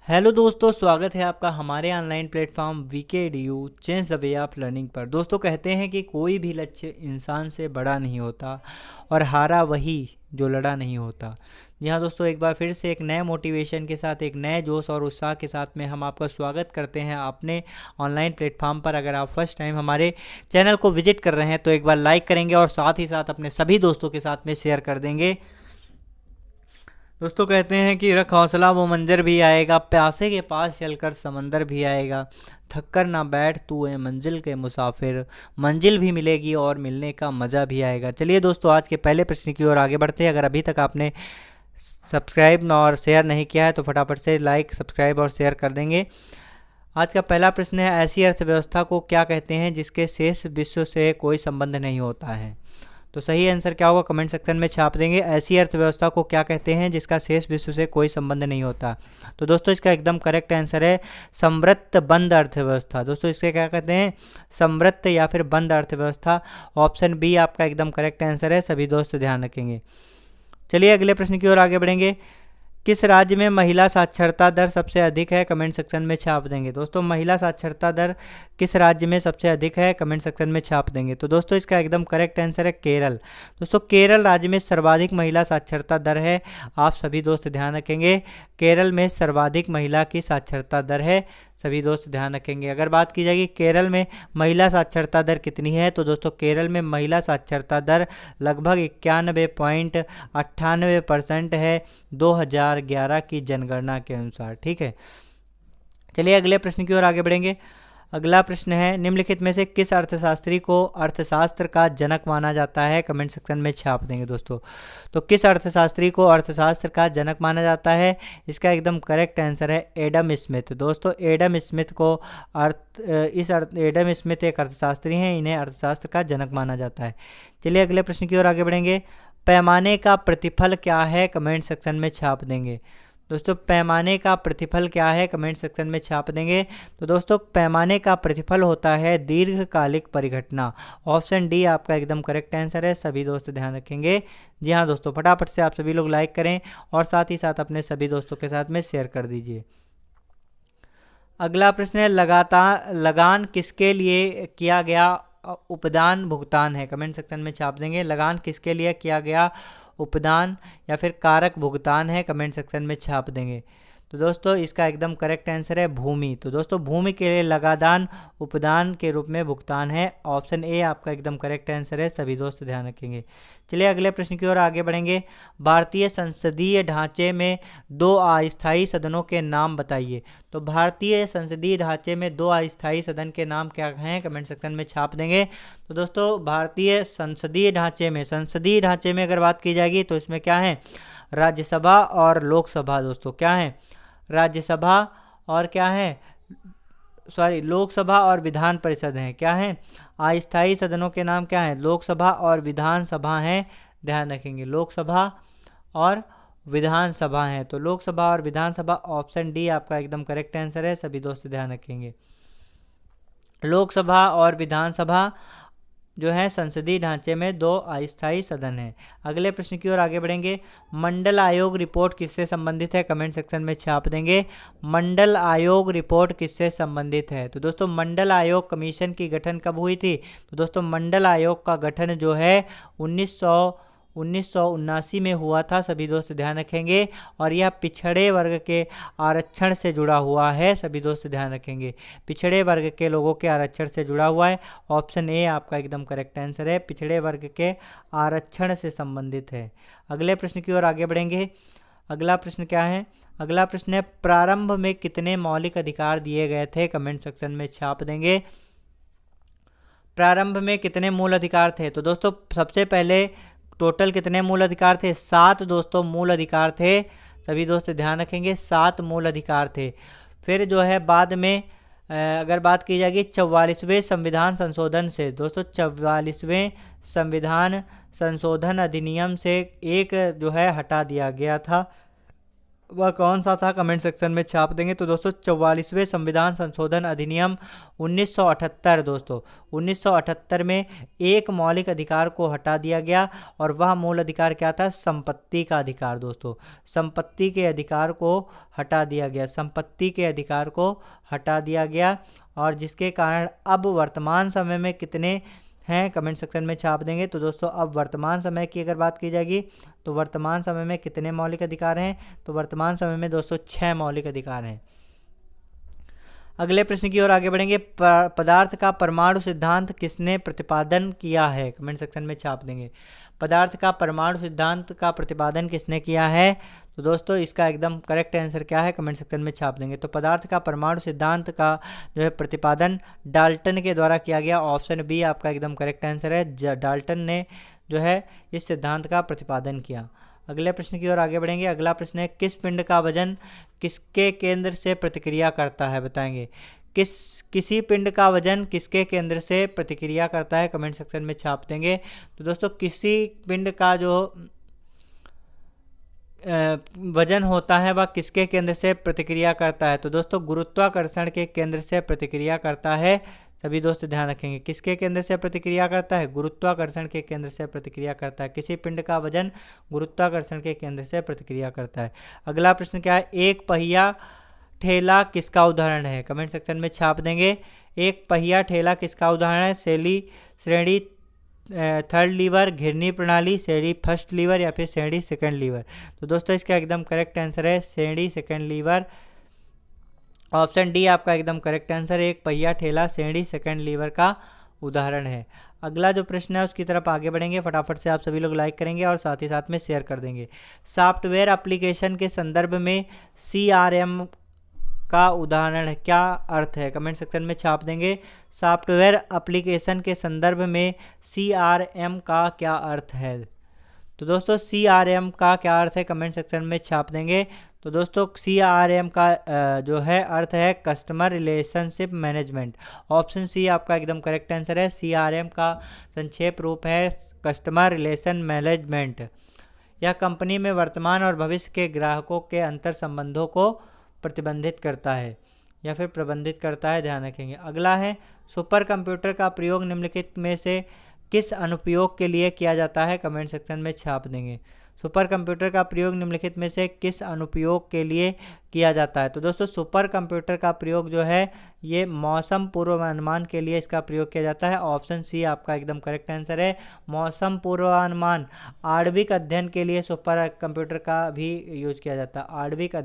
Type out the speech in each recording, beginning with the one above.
Hello दोस्तों, स्वागत है आपका हमारे online platform VKDU change the way of learning पर। दोस्तों, कहते हैं कि कोई भी लक्ष्य इंसान से बड़ा नहीं होता और हारा वही जो लड़ा नहीं होता। जी हाँ दोस्तों, एक बार फिर से एक नए मोटिवेशन के साथ, एक नए जोश और उत्साह के साथ में हम आपका स्वागत करते हैं अपने ऑनलाइन प्लेटफॉर्म पर। अगर आप फर्स्ट टाइम हमारे चैनल को विजिट कर रहे हैं तो एक बार लाइक करेंगे और साथ ही साथ अपने सभी दोस्तों के साथ में शेयर कर देंगे। दोस्तों, कहते हैं कि रख हौसला वो मंजर भी आएगा, प्यासे के पास चलकर समंदर भी आएगा। थक कर ना बैठ तू है मंजिल के मुसाफिर, मंजिल भी मिलेगी और मिलने का मज़ा भी आएगा। चलिए दोस्तों, आज के पहले प्रश्न की ओर आगे बढ़ते हैं। अगर अभी तक आपने सब्सक्राइब और शेयर नहीं किया है तो फटाफट से लाइक, सब्सक्राइब और शेयर कर देंगे। आज का पहला प्रश्न है, ऐसी अर्थव्यवस्था को क्या कहते हैं जिसके शेष विश्व से कोई संबंध नहीं होता है? तो सही आंसर क्या होगा, कमेंट सेक्शन में छाप देंगे। ऐसी अर्थव्यवस्था को क्या कहते हैं जिसका शेष विश्व से कोई संबंध नहीं होता? तो दोस्तों, इसका एकदम करेक्ट आंसर है समृद्ध बंद अर्थव्यवस्था। दोस्तों, इसके क्या कहते हैं? समृद्ध या फिर बंद अर्थव्यवस्था। ऑप्शन बी आपका एकदम करेक्ट आंसर है, सभी दोस्त ध्यान रखेंगे। चलिए अगले प्रश्न की ओर आगे बढ़ेंगे। किस राज्य में महिला साक्षरता दर सबसे अधिक है? कमेंट सेक्शन में छाप देंगे। दोस्तों, महिला साक्षरता दर किस राज्य में सबसे अधिक है? कमेंट सेक्शन में छाप देंगे। तो दोस्तों, इसका एकदम करेक्ट आंसर है केरल। दोस्तों, केरल राज्य में सर्वाधिक महिला साक्षरता दर है। आप सभी दोस्त ध्यान रखेंगे, केरल में सर्वाधिक महिला की साक्षरता दर है, सभी दोस्त ध्यान रखेंगे। अगर बात की जाएगी केरल में महिला साक्षरता दर कितनी है, तो दोस्तों केरल में महिला साक्षरता दर लगभग 91.98% है 2011 की जनगणना के अनुसार। ठीक है, चलिए अगले प्रश्न की ओर आगे बढ़ेंगे। अगला प्रश्न है, निम्नलिखित में से किस अर्थशास्त्री को अर्थशास्त्र का जनक माना जाता है? कमेंट सेक्शन में छाप देंगे दोस्तों। तो किस अर्थशास्त्री को अर्थशास्त्र का जनक माना जाता है? इसका एकदम करेक्ट आंसर है एडम स्मिथ। दोस्तों, एडम स्मिथ को एडम स्मिथ एक अर्थशास्त्री हैं, इन्हें अर्थशास्त्र का जनक माना जाता है। चलिए अगले प्रश्न की ओर आगे बढ़ेंगे। पैमाने का प्रतिफल क्या है? कमेंट सेक्शन में छाप देंगे। दोस्तों, पैमाने का प्रतिफल क्या है? कमेंट सेक्शन में छाप देंगे। तो दोस्तों, पैमाने का प्रतिफल होता है दीर्घकालिक परिघटना। ऑप्शन डी आपका एकदम करेक्ट आंसर है, सभी दोस्त ध्यान रखेंगे। जी हाँ दोस्तों, फटाफट से आप सभी लोग लाइक करें और साथ ही साथ अपने सभी दोस्तों के साथ में शेयर कर दीजिए। अगला प्रश्न है, लगान किसके लिए किया गया उपदान भुगतान है? कमेंट सेक्शन में छाप देंगे। लगान किसके लिए किया गया उपदान या फिर कारक भुगतान है? कमेंट सेक्शन में छाप देंगे। तो दोस्तों, इसका एकदम करेक्ट आंसर है भूमि। तो दोस्तों, भूमि के लिए लगादान उपदान के रूप में भुगतान है। ऑप्शन ए आपका एकदम करेक्ट आंसर है, सभी दोस्त ध्यान रखेंगे। चलिए अगले प्रश्न की ओर आगे बढ़ेंगे। भारतीय संसदीय ढांचे में दो अस्थायी सदनों के नाम बताइए। तो भारतीय संसदीय ढांचे में दो अस्थायी सदन के नाम क्या हैं? कमेंट सेक्शन में छाप देंगे। तो दोस्तों, भारतीय संसदीय ढांचे में अगर बात की जाएगी तो इसमें क्या है? राज्यसभा और लोकसभा। दोस्तों, क्या है? राज्यसभा और क्या है, लोकसभा और विधान परिषद हैं। क्या है? अस्थायी सदनों के नाम क्या हैं? लोकसभा और विधानसभा हैं, ध्यान रखेंगे। लोकसभा और विधानसभा हैं। तो लोकसभा और विधानसभा, ऑप्शन डी आपका एकदम करेक्ट आंसर है, सभी दोस्त ध्यान रखेंगे। लोकसभा और विधानसभा जो है संसदीय ढांचे में दो अस्थायी सदन हैं। अगले प्रश्न की ओर आगे बढ़ेंगे। मंडल आयोग रिपोर्ट किससे संबंधित है? कमेंट सेक्शन में छाप देंगे। मंडल आयोग रिपोर्ट किससे संबंधित है? तो दोस्तों, मंडल आयोग कमीशन की गठन कब हुई थी? तो दोस्तों, मंडल आयोग का गठन जो है 1979 में हुआ था, सभी दोस्त ध्यान रखेंगे। और यह पिछड़े वर्ग के आरक्षण से जुड़ा हुआ है, सभी दोस्त ध्यान रखेंगे। पिछड़े वर्ग के लोगों के आरक्षण से जुड़ा हुआ है। ऑप्शन ए आपका एकदम करेक्ट आंसर है, पिछड़े वर्ग के आरक्षण से संबंधित है। अगले प्रश्न की ओर आगे बढ़ेंगे। अगला प्रश्न क्या है? अगला प्रश्न है, प्रारंभ में कितने मौलिक अधिकार दिए गए थे? कमेंट सेक्शन में छाप देंगे। प्रारंभ में कितने मूल अधिकार थे? तो दोस्तों, सबसे पहले टोटल कितने मूल अधिकार थे? 7 दोस्तों मूल अधिकार थे, सभी दोस्त ध्यान रखेंगे। 7 मूल अधिकार थे। फिर जो है बाद में अगर बात की जाएगी 44वें संविधान संशोधन से, दोस्तों 44वें संविधान संशोधन अधिनियम से एक जो है हटा दिया गया था। वह कौन सा था, कमेंट सेक्शन में छाप देंगे। तो दोस्तों 44वें संविधान संशोधन अधिनियम 1978 दोस्तों 1978 में एक मौलिक अधिकार को हटा दिया गया और वह मूल अधिकार क्या था, संपत्ति का अधिकार दोस्तों। संपत्ति के अधिकार को हटा दिया गया, संपत्ति के अधिकार को हटा दिया गया और जिसके कारण अब वर्तमान समय में कितने हैं, कमेंट सेक्शन में छाप देंगे। तो दोस्तों अब वर्तमान समय की अगर बात की जाएगी तो वर्तमान समय में कितने मौलिक अधिकार हैं, तो वर्तमान समय में दोस्तों 6 मौलिक अधिकार हैं। अगले प्रश्न की ओर आगे बढ़ेंगे। पदार्थ का परमाणु सिद्धांत किसने प्रतिपादन किया है, कमेंट सेक्शन में छाप देंगे। पदार्थ का परमाणु सिद्धांत का प्रतिपादन किसने किया है, तो दोस्तों इसका एकदम करेक्ट आंसर क्या है, कमेंट सेक्शन में छाप देंगे। तो पदार्थ का परमाणु सिद्धांत का जो है प्रतिपादन डाल्टन के द्वारा किया गया। ऑप्शन बी आपका एकदम करेक्ट आंसर है, डाल्टन ने जो है इस सिद्धांत का प्रतिपादन किया। अगले प्रश्न की ओर आगे बढ़ेंगे। अगला प्रश्न है, किस पिंड का वजन किसके केंद्र से प्रतिक्रिया करता है, बताएंगे। किसी पिंड का वजन किसके केंद्र से प्रतिक्रिया करता है, कमेंट सेक्शन में छाप देंगे। तो दोस्तों किसी पिंड का जो वजन होता है वह किसके केंद्र से प्रतिक्रिया करता है, तो दोस्तों गुरुत्वाकर्षण के केंद्र से प्रतिक्रिया करता है। सभी दोस्त ध्यान रखेंगे, किसके केंद्र से प्रतिक्रिया करता है, गुरुत्वाकर्षण के केंद्र से प्रतिक्रिया करता है। किसी पिंड का वजन गुरुत्वाकर्षण के केंद्र से प्रतिक्रिया करता है। अगला प्रश्न क्या है, एक पहिया ठेला किसका उदाहरण है, कमेंट सेक्शन में छाप देंगे। एक पहिया ठेला किसका उदाहरण है, श्रेणी थर्ड लीवर, घिरनी प्रणाली, श्रेणी फर्स्ट लीवर या फिर श्रेणी सेकंड लीवर। तो दोस्तों इसका एकदम करेक्ट आंसर है श्रेणी सेकंड लीवर। ऑप्शन डी आपका एकदम करेक्ट आंसर है, एक पहिया ठेला श्रेणी सेकंड लीवर का उदाहरण है। अगला जो प्रश्न है उसकी तरफ आगे बढ़ेंगे। फटाफट से आप सभी लोग लाइक करेंगे और साथ ही साथ में शेयर कर देंगे। सॉफ्टवेयर एप्लीकेशन के संदर्भ में CRM का उदाहरण है, क्या अर्थ है, कमेंट सेक्शन में छाप देंगे। सॉफ्टवेयर एप्लीकेशन के संदर्भ में CRM का क्या अर्थ है, तो दोस्तों CRM का क्या अर्थ है, कमेंट सेक्शन में छाप देंगे। तो दोस्तों CRM का जो है अर्थ है customer relationship management. Option C आपका एकदम करेक्ट आंसर है, CRM का संक्षेप रूप है कस्टमर रिलेशन मैनेजमेंट। यह कंपनी में वर्तमान और भविष्य के ग्राहकों के अंतर संबंधों को प्रतिबंधित करता है या फिर प्रबंधित करता है, ध्यान रखेंगे। अगला है, सुपर कंप्यूटर का प्रयोग निम्नलिखित में से किस अनुप्रयोग के लिए किया जाता है, कमेंट सेक्शन में छाप देंगे। सुपर कंप्यूटर का प्रयोग निम्नलिखित में से किस अनुप्रयोग के लिए किया जाता है, तो दोस्तों सुपर कंप्यूटर का प्रयोग जो है ये मौसम पूर्वानुमान के लिए इसका प्रयोग किया जाता है। ऑप्शन सी आपका एकदम करेक्ट आंसर है, मौसम पूर्वानुमान। आणविक अध्ययन के लिए सुपर कंप्यूटर का भी यूज किया जाता है। आणविक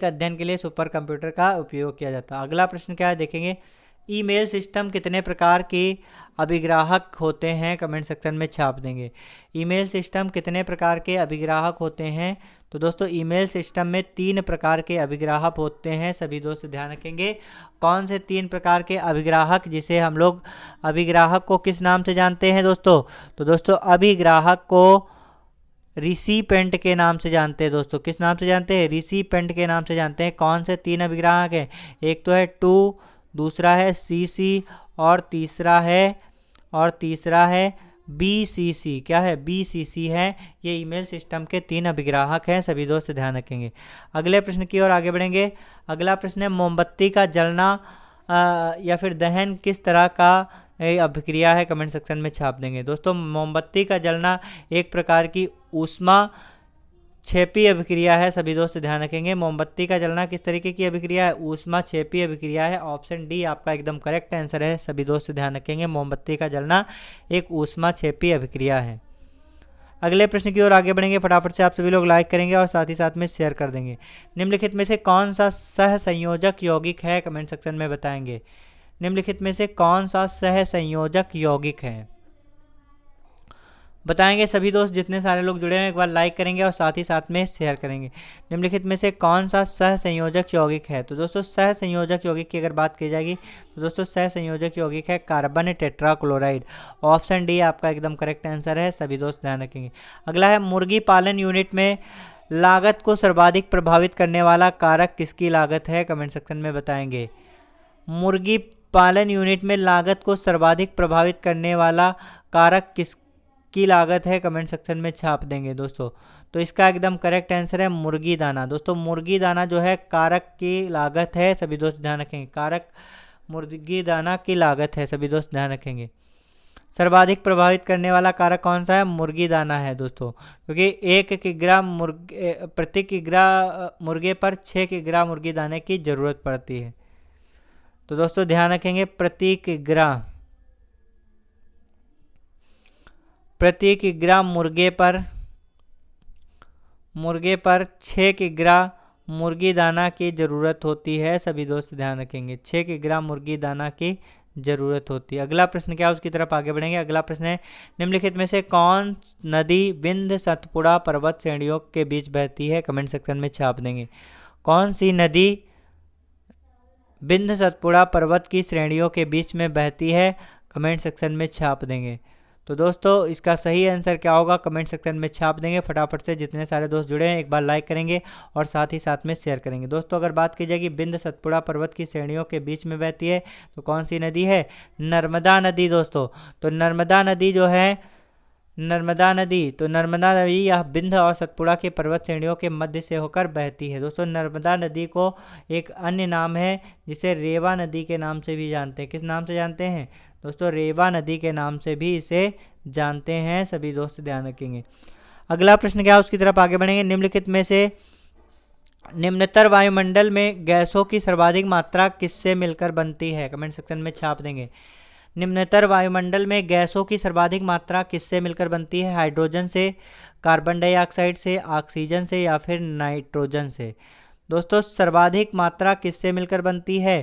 अध्ययन के लिए सुपर कंप्यूटर का उपयोग किया जाता है। अगला प्रश्न क्या है देखेंगे, ईमेल सिस्टम कितने प्रकार के अभिग्राहक होते हैं, कमेंट सेक्शन में छाप देंगे। ईमेल सिस्टम कितने प्रकार के अभिग्राहक होते हैं, तो दोस्तों ईमेल सिस्टम में 3 प्रकार के अभिग्राहक होते हैं। सभी दोस्त ध्यान रखेंगे, कौन से 3 प्रकार के अभिग्राहक, जिसे हम लोग अभिग्राहक को किस नाम से जानते हैं दोस्तों, तो दोस्तों अभिग्राहक को रिसिपेंट के नाम से जानते हैं। दोस्तों किस नाम से जानते हैं, रिसिपेंट के नाम से जानते हैं। कौन से 3 अभिग्राहक हैं, एक तो है टू, दूसरा है CC और तीसरा है BCC। क्या है, BCC है। ये ईमेल सिस्टम के 3 अभिग्राहक हैं, सभी दोस्त ध्यान रखेंगे। अगले प्रश्न की ओर आगे बढ़ेंगे। अगला प्रश्न है, मोमबत्ती का जलना या फिर दहन किस तरह का अभिक्रिया है, कमेंट सेक्शन में छाप देंगे। दोस्तों मोमबत्ती का जलना एक प्रकार की ऊष्मा क्षेपी अभिक्रिया है, सभी दोस्त ध्यान रखेंगे। मोमबत्ती का जलना किस तरीके की अभिक्रिया है, ऊष्मा क्षेपी अभिक्रिया है। ऑप्शन डी आपका एकदम करेक्ट आंसर है, सभी दोस्त ध्यान रखेंगे। मोमबत्ती का जलना एक ऊष्मा क्षेपी अभिक्रिया है। अगले प्रश्न की ओर आगे बढ़ेंगे। फटाफट से आप सभी लोग लाइक करेंगे और साथ ही साथ में शेयर कर देंगे। निम्नलिखित में से कौन सा सहसंयोजक यौगिक है, कमेंट सेक्शन में बताएंगे। निम्नलिखित में से कौन सा सहसंयोजक यौगिक है, बताएंगे। सभी दोस्त जितने सारे लोग जुड़े हैं एक बार लाइक करेंगे और साथ ही साथ में शेयर करेंगे। निम्नलिखित में से कौन सा सहसंयोजक यौगिक है, तो दोस्तों सहसंयोजक यौगिक की अगर बात की जाएगी तो दोस्तों सहसंयोजक यौगिक है कार्बन टेट्राक्लोराइड। ऑप्शन डी आपका एकदम करेक्ट आंसर है, सभी दोस्त ध्यान रखेंगे। अगला है, मुर्गी पालन यूनिट में लागत को सर्वाधिक प्रभावित करने वाला कारक किसकी लागत है, कमेंट सेक्शन में बताएंगे। मुर्गी पालन यूनिट में लागत को सर्वाधिक प्रभावित करने वाला कारक किसकी लागत है, कमेंट सेक्शन में छाप देंगे दोस्तों। तो इसका एकदम करेक्ट आंसर है मुर्गी दाना। दोस्तों मुर्गी दाना जो है कारक की लागत है, सभी दोस्त ध्यान रखेंगे। कारक मुर्गी दाना की लागत है, सभी दोस्त ध्यान रखेंगे। सर्वाधिक प्रभावित करने वाला कारक कौन सा है? मुर्गी दाना है दोस्तों, क्योंकि 1 किग्रा मुर्गे प्रति किग्रा मुर्गे पर 6 किग्रा मुर्गी दाने की जरूरत पड़ती है। तो दोस्तों ध्यान रखेंगे, प्रति किग्रा मुर्गे पर 6 किग्रा मुर्गी दाना की ज़रूरत होती है। सभी दोस्त ध्यान रखेंगे, 6 किग्रा मुर्गी दाना की ज़रूरत होती है। अगला प्रश्न क्या है, उसकी तरफ आगे बढ़ेंगे। अगला प्रश्न है, निम्नलिखित में से कौन नदी विंध्य सतपुड़ा पर्वत श्रेणियों के बीच बहती है? कमेंट सेक्शन में छाप देंगे। कौन सी नदी विंध्य सतपुड़ा पर्वत की श्रेणियों के बीच में बहती है? कमेंट सेक्शन में छाप देंगे। तो दोस्तों इसका सही आंसर क्या होगा? कमेंट सेक्शन में छाप देंगे। फटाफट से जितने सारे दोस्त जुड़े हैं एक बार लाइक करेंगे और साथ ही साथ में शेयर करेंगे। दोस्तों अगर बात की जाएगी विंध्य सतपुड़ा पर्वत की श्रेणियों के बीच में बहती है तो कौन सी नदी है? नर्मदा नदी दोस्तों। तो नर्मदा नदी जो है, नर्मदा नदी यह विंध्य और सतपुड़ा के पर्वत श्रेणियों के मध्य से होकर बहती है। दोस्तों नर्मदा नदी को एक अन्य नाम है जिसे रेवा नदी के नाम से भी जानते हैं। किस नाम से जानते हैं दोस्तों? रेवा नदी के नाम से भी इसे जानते हैं। सभी दोस्त ध्यान रखेंगे। अगला प्रश्न क्या है, उसकी तरफ आगे बढ़ेंगे। निम्नलिखित में से निम्नतर वायुमंडल में गैसों की सर्वाधिक मात्रा किससे मिलकर बनती है? कमेंट सेक्शन में छाप देंगे। निम्नतर वायुमंडल में गैसों की सर्वाधिक मात्रा किससे मिलकर बनती है? हाइड्रोजन से, कार्बन डाइऑक्साइड से, ऑक्सीजन से या फिर नाइट्रोजन से? दोस्तों सर्वाधिक मात्रा किससे मिलकर बनती है?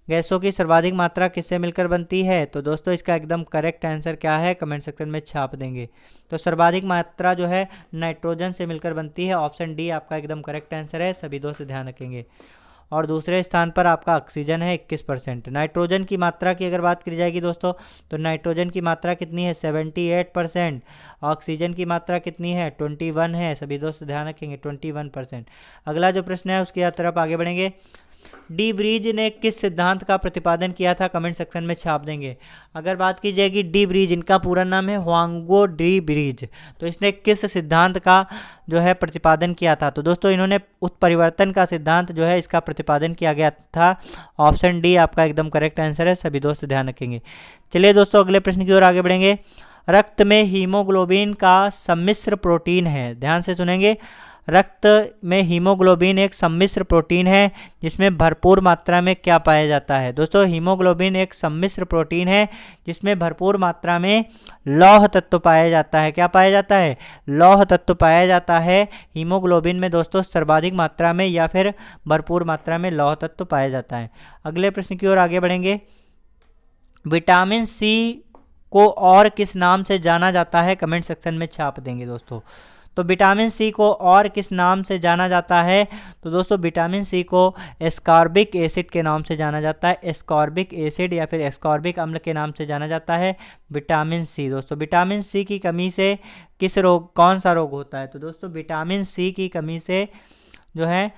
गैसों की सर्वाधिक मात्रा किससे मिलकर बनती है? तो दोस्तों इसका एकदम करेक्ट आंसर क्या है? कमेंट सेक्शन में छाप देंगे। तो सर्वाधिक मात्रा जो है नाइट्रोजन से मिलकर बनती है। ऑप्शन डी आपका एकदम करेक्ट आंसर है, सभी दोस्त ध्यान रखेंगे। और दूसरे स्थान पर आपका ऑक्सीजन है 21%। नाइट्रोजन की मात्रा की अगर बात की जाएगी दोस्तों तो नाइट्रोजन की मात्रा कितनी है? 78%। ऑक्सीजन की मात्रा कितनी है? 21 है, सभी दोस्त ध्यान रखेंगे 21%। अगला जो प्रश्न है उसकी तरफ आगे बढ़ेंगे। डी ब्रीज ने किस सिद्धांत का प्रतिपादन किया था? कमेंट सेक्शन में छाप देंगे। अगर बात की जाएगी डी ब्रीज, इनका पूरा नाम है हुआंगो डी ब्रीज, तो इसने किस सिद्धांत का जो है प्रतिपादन किया था? तो दोस्तों इन्होंने उत्परिवर्तन का सिद्धांत जो है इसका प्रतिपादन किया गया था। ऑप्शन डी आपका एकदम करेक्ट आंसर है, सभी दोस्त ध्यान रखेंगे। चलिए दोस्तों अगले प्रश्न की ओर आगे बढ़ेंगे। रक्त में हीमोग्लोबिन का सम्मिश्र प्रोटीन है, ध्यान से सुनेंगे। रक्त में हीमोग्लोबिन एक सम्मिश्र प्रोटीन है जिसमें भरपूर मात्रा में क्या पाया जाता है? दोस्तों हीमोग्लोबिन एक सम्मिश्र प्रोटीन है जिसमें भरपूर मात्रा में लौह तत्व पाया जाता है। क्या पाया जाता है? लौह तत्व पाया जाता है हीमोग्लोबिन में दोस्तों, सर्वाधिक मात्रा में या फिर भरपूर मात्रा में लौह तत्व पाया जाता है। अगले प्रश्न की ओर आगे बढ़ेंगे। विटामिन सी को और किस नाम से जाना जाता है? कमेंट सेक्शन में छाप देंगे दोस्तों। तो विटामिन सी को और किस नाम से जाना जाता है? तो दोस्तों विटामिन सी को एस्कॉर्बिक एसिड के नाम से जाना जाता है। एस्कॉर्बिक एसिड या फिर एस्कॉर्बिक अम्ल के नाम से जाना जाता है विटामिन सी। दोस्तों विटामिन सी की कमी से किस रोग, कौन सा रोग होता है? तो दोस्तों विटामिन सी की कमी से जो है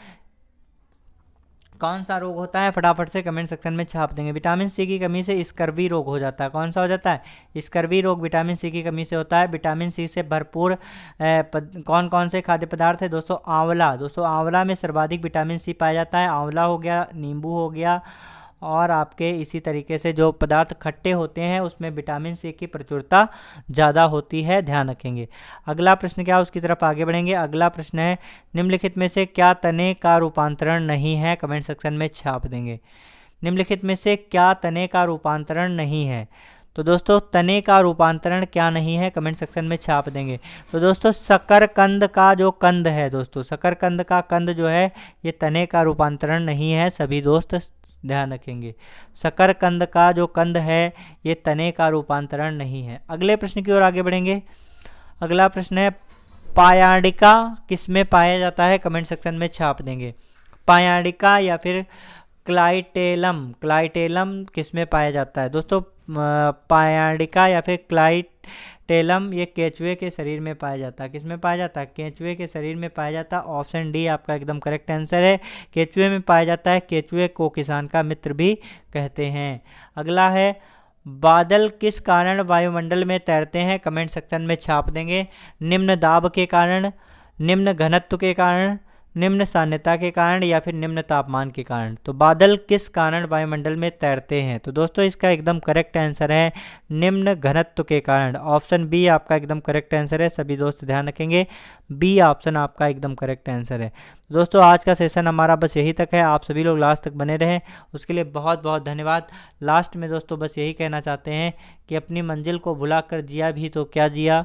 कौन सा रोग होता है? फटाफट से कमेंट सेक्शन में छाप देंगे। विटामिन सी की कमी से स्कर्वी रोग हो जाता है। कौन सा हो जाता है? स्कर्वी रोग विटामिन सी की कमी से होता है। विटामिन सी से भरपूर कौन कौन से खाद्य पदार्थ है? दोस्तों आंवला। दोस्तों आंवला में सर्वाधिक विटामिन सी पाया जाता है। आंवला हो गया, नींबू हो गया, और आपके इसी तरीके से जो पदार्थ खट्टे होते हैं उसमें विटामिन सी की प्रचुरता ज़्यादा होती है, ध्यान रखेंगे। अगला प्रश्न क्या है उसकी तरफ आगे बढ़ेंगे। अगला प्रश्न है, निम्नलिखित में से क्या तने का रूपांतरण नहीं है? कमेंट सेक्शन में छाप देंगे। निम्नलिखित में से क्या तने का रूपांतरण नहीं है? तो दोस्तों तने का रूपांतरण क्या नहीं है? कमेंट सेक्शन में छाप देंगे। तो दोस्तों शकरकंद का जो कंद है, दोस्तों शकरकंद का कंद जो है ये तने का रूपांतरण नहीं है, सभी दोस्त ध्यान रखेंगे। शकरकंद का जो कंद है ये तने का रूपांतरण नहीं है। अगले प्रश्न की ओर आगे बढ़ेंगे। अगला प्रश्न है, पायांडिका किसमें पाया जाता है? कमेंट सेक्शन में छाप देंगे। पायांडिका या फिर क्लाइटेलम किसमें पाया जाता है? दोस्तों पायांडिका या फिर क्लाइटेलम ये केंचुए के शरीर में पाया जाता है। किसमें पाया जाता है? केंचुए के शरीर में पाया जाता है। ऑप्शन डी आपका एकदम करेक्ट आंसर है, केंचुए में पाया जाता है। केंचुए को किसान का मित्र भी कहते हैं। अगला है, बादल किस कारण वायुमंडल में तैरते हैं? कमेंट सेक्शन में छाप देंगे। निम्न दाब के कारण, निम्न घनत्व के कारण, निम्न सान्यता के कारण, या फिर निम्न तापमान के कारण। तो बादल किस कारण वायुमंडल में तैरते हैं? तो दोस्तों इसका एकदम करेक्ट आंसर है निम्न घनत्व के कारण। ऑप्शन बी आपका एकदम करेक्ट आंसर है। सभी दोस्त ध्यान रखेंगे, बी ऑप्शन आपका एकदम करेक्ट आंसर है। दोस्तों आज का सेशन हमारा बस यही तक है। आप सभी लोग लास्ट तक बने रहें, उसके लिए बहुत बहुत धन्यवाद। लास्ट में दोस्तों बस यही कहना चाहते हैं कि अपनी मंजिल को भुला कर जिया भी तो क्या जिया,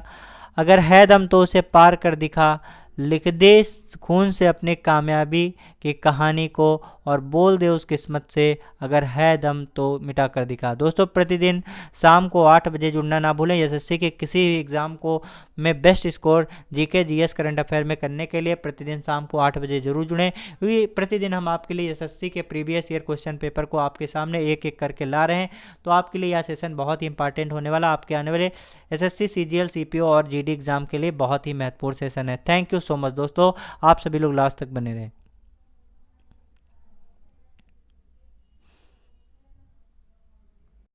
अगर है दम तो उसे पार कर दिखा, लिख दे खून से अपने कामयाबी की कहानी को, और बोल दे उस किस्मत से अगर है दम तो मिटा कर दिखा। दोस्तों प्रतिदिन शाम को 8 बजे जुड़ना ना भूलें। एसएससी के किसी भी एग्ज़ाम को में best score GK GS current affair में करने के लिए प्रतिदिन शाम को 8 बजे जरूर जुड़ें, क्योंकि प्रतिदिन हम आपके लिए एसएससी के प्रीवियस ईयर क्वेश्चन पेपर को आपके सामने एक एक करके ला रहे हैं। तो आपके लिए यह सेशन बहुत ही इंपॉर्टेंट होने वाला, आपके आने वाले एसएससी सीजीएल सीपीओ और जीडी एग्जाम के लिए बहुत ही महत्वपूर्ण सेशन है। थैंक यू सो मच दोस्तों, आप सभी लोग लास्ट तक बने रहें।